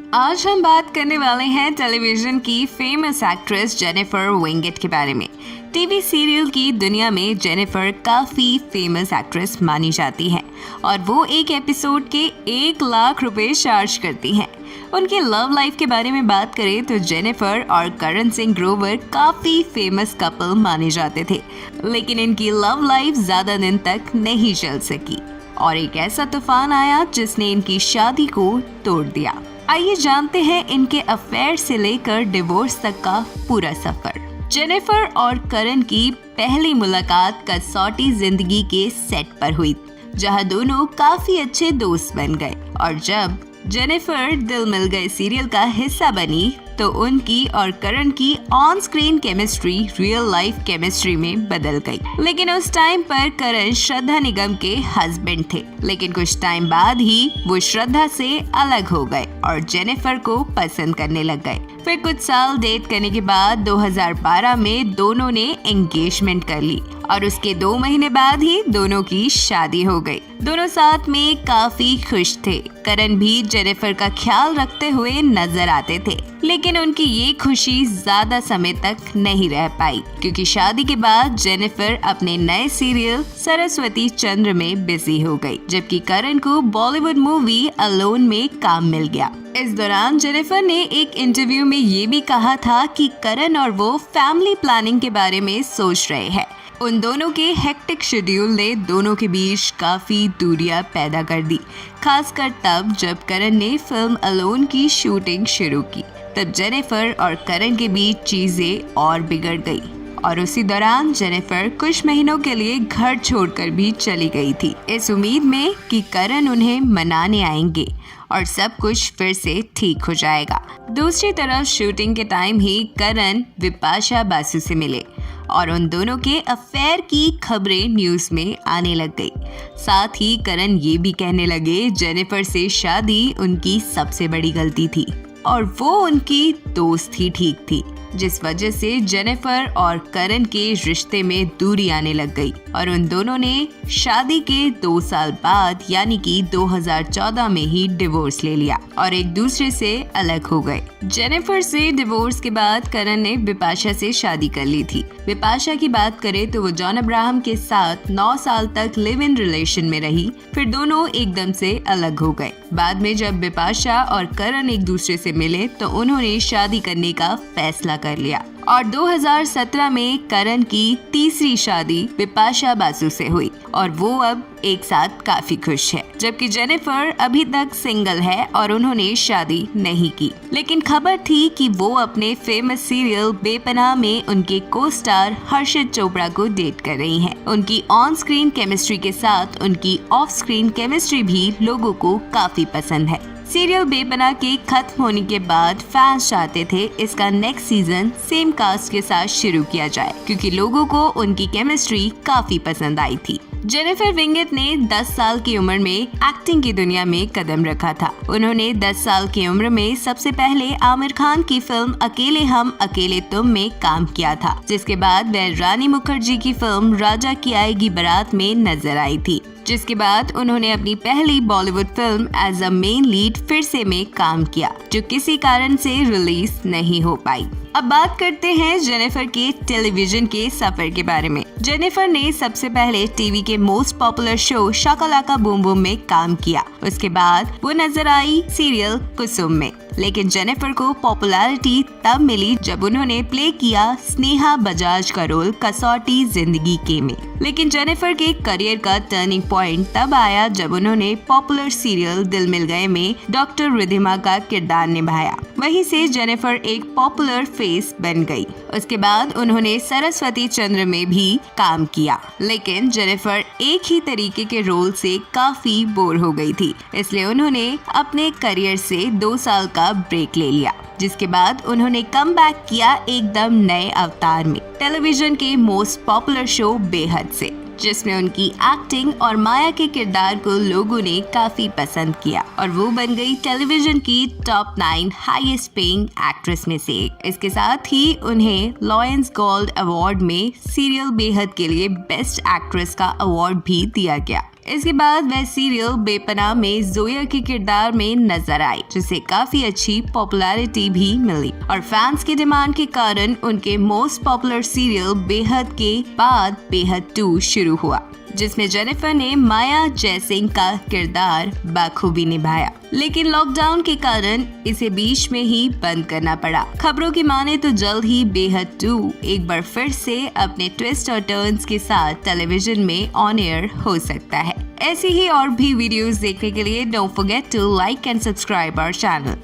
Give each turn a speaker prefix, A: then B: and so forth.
A: आज हम बात करने वाले हैं टेलीविजन की फेमस एक्ट्रेस जेनिफर विंगेट के बारे में। टीवी सीरियल की दुनिया में जेनिफर काफी फेमस एक्ट्रेस मानी जाती हैं और वो एक एपिसोड के 1 लाख रुपए चार्ज करती हैं। उनकी लव लाइफ के बारे में बात करें तो जेनिफर और करण सिंह ग्रोवर काफी फेमस कपल माने जाते थे, लेकिन इनकी लव लाइफ ज्यादा दिन तक नहीं चल सकी और एक ऐसा तूफान आया जिसने इनकी शादी को तोड़ दिया। आइए जानते हैं इनके अफेयर से लेकर डिवोर्स तक का पूरा सफर। जेनिफर और करण की पहली मुलाकात कसौटी जिंदगी के सेट पर हुई, जहां दोनों काफी अच्छे दोस्त बन गए और जब जेनिफर दिल मिल गए सीरियल का हिस्सा बनी तो उनकी और करण की on screen chemistry real life chemistry में बदल गई। लेकिन उस टाइम पर करण श्रद्धा निगम के हस्बैंड थे, लेकिन कुछ टाइम बाद ही वो श्रद्धा से अलग हो गए और जेनिफर को पसंद करने लग गए। फिर कुछ साल डेट करने के बाद 2012 में दोनों ने एंगेजमेंट कर ली और उसके 2 महीने बाद ही दोनों की शादी हो गई। दोनों साथ में काफी खुश थे। करण भी जेनिफर का ख्याल रखते हुए नजर आते थे, लेकिन उनकी ये खुशी ज्यादा समय तक नहीं रह पाई क्योंकि शादी के बाद जेनिफर अपने नए सीरियल सरस्वती चंद्र में बिजी हो गई, जबकि करण को बॉलीवुड मूवी अलोन में काम मिल गया। इस दौरान जेनिफर ने एक इंटरव्यू में ये भी कहा था कि करण और वो फैमिली प्लानिंग के बारे में सोच रहे हैं। उन दोनों के हेक्टिक शेड्यूल ने दोनों के बीच काफी दूरियां पैदा कर दी, खासकर तब जब करण ने फिल्म अलोन की शूटिंग शुरू की। तब जेनिफर और करण के बीच चीजें और बिगड़ गई और उसी दौरान जेनिफर कुछ महीनों के लिए घर छोड़कर भी चली गई थी, इस उम्मीद में कि करण उन्हें मनाने आएंगे और सब कुछ फिर से ठीक हो जाएगा। दूसरी तरफ शूटिंग के टाइम ही करण बिपाशा बासु से मिले और उन दोनों के अफेयर की खबरें न्यूज में आने लग गई। साथ ही करण ये भी कहने लगे जेनिफर से शादी उनकी सबसे बड़ी गलती थी और वो उनकी दोस्त ही ठीक थी, जिस वजह से जेनिफर और करण के रिश्ते में दूरी आने लग गई और उन दोनों ने शादी के 2 साल बाद यानी कि 2014 में ही डिवोर्स ले लिया और एक दूसरे से अलग हो गए। जेनिफर से डिवोर्स के बाद करण ने बिपाशा से शादी कर ली थी। बिपाशा की बात करें तो वो जॉन अब्राहम के साथ 9 साल तक लिव इन रिलेशन में रही, फिर दोनों एकदम से अलग हो गए। बाद में जब बिपाशा और करण एक दूसरे से मिले तो उन्होंने शादी करने का फैसला कर लिया और 2017 में करण की तीसरी शादी बिपाशा बासु से हुई और वो अब एक साथ काफी खुश है, जबकि जेनिफर अभी तक सिंगल है और उन्होंने शादी नहीं की। लेकिन खबर थी कि वो अपने फेमस सीरियल बेपनाह में उनके को स्टार हर्षित चोपड़ा को डेट कर रही हैं। उनकी ऑन स्क्रीन केमिस्ट्री के साथ उनकी ऑफ स्क्रीन केमिस्ट्री भी लोगों को काफी पसंद है। सीरियल बेपनाह के खत्म होने के बाद फैंस चाहते थे इसका नेक्स्ट सीजन सेम कास्ट के साथ शुरू किया जाए क्योंकि लोगों को उनकी केमिस्ट्री काफी पसंद आई थी। जेनिफर विंगेट ने 10 साल की उम्र में एक्टिंग की दुनिया में कदम रखा था। उन्होंने 10 साल की उम्र में सबसे पहले आमिर खान की फिल्म अकेले हम अकेले तुम में काम किया था, जिसके बाद वह रानी मुखर्जी की फिल्म राजा की आएगी बारात में नजर आई थी, जिसके बाद उन्होंने अपनी पहली Bollywood film as a main lead फिर से में काम किया, जो किसी कारण से रिलीज नहीं हो पाई। अब बात करते हैं जेनिफर के टेलीविजन के सफर के बारे में। जेनिफर ने सबसे पहले टीवी के मोस्ट पॉपुलर शो शाका लाका बूम बूम में काम किया। उसके बाद वो नजर आई सीरियल कुसुम में, लेकिन जेनिफर को पॉपुलैरिटी तब मिली जब उन्होंने प्ले किया स्नेहा बजाज का रोल कसौटी जिंदगी के में। लेकिन जेनिफर के करियर का टर्निंग पॉइंट तब आया जब उन्होंने पॉपुलर सीरियल दिल मिल गए में डॉक्टर रिधिमा का किरदार निभाया। वहीं से जेनिफर एक पॉपुलर फेस बन गई। उसके बाद उन्होंने सरस्वती चंद्र में भी काम किया, लेकिन जेनिफर एक ही तरीके के रोल से काफी बोर हो गई थी, इसलिए उन्होंने अपने करियर से 2 साल का ब्रेक ले लिया, जिसके बाद उन्होंने कम बैक किया एकदम नए अवतार में टेलीविजन के मोस्ट पॉपुलर शो बेहद से, जिसमें उनकी एक्टिंग और माया के किरदार को लोगों ने काफी पसंद किया और वो बन गई टेलीविजन की टॉप 9 हाईएस्ट पेइंग एक्ट्रेस में से एक। इसके साथ ही उन्हें लॉयंस गोल्ड अवार्ड में सीरियल बेहद के लिए बेस्ट एक्ट्रेस का अवार्ड भी दिया गया। इसके बाद वह सीरियल बेपनाह में जोया के किरदार में नजर आई, जिसे काफी अच्छी पॉपुलैरिटी भी मिली और फैंस की डिमांड के कारण उनके मोस्ट पॉपुलर सीरियल बेहद के बाद बेहद 2 शुरू हुआ, जिसमें जेनिफर ने माया जयसिंह का किरदार बखूबी निभाया। लेकिन लॉकडाउन के कारण इसे बीच में ही बंद करना पड़ा। खबरों की माने तो जल्द ही बेहद 2 एक बार फिर से अपने ट्विस्ट और टर्न्स के साथ टेलीविजन में ऑन एयर हो सकता है। ऐसी ही और भी वीडियोस देखने के लिए don't forget to like and subscribe our channel.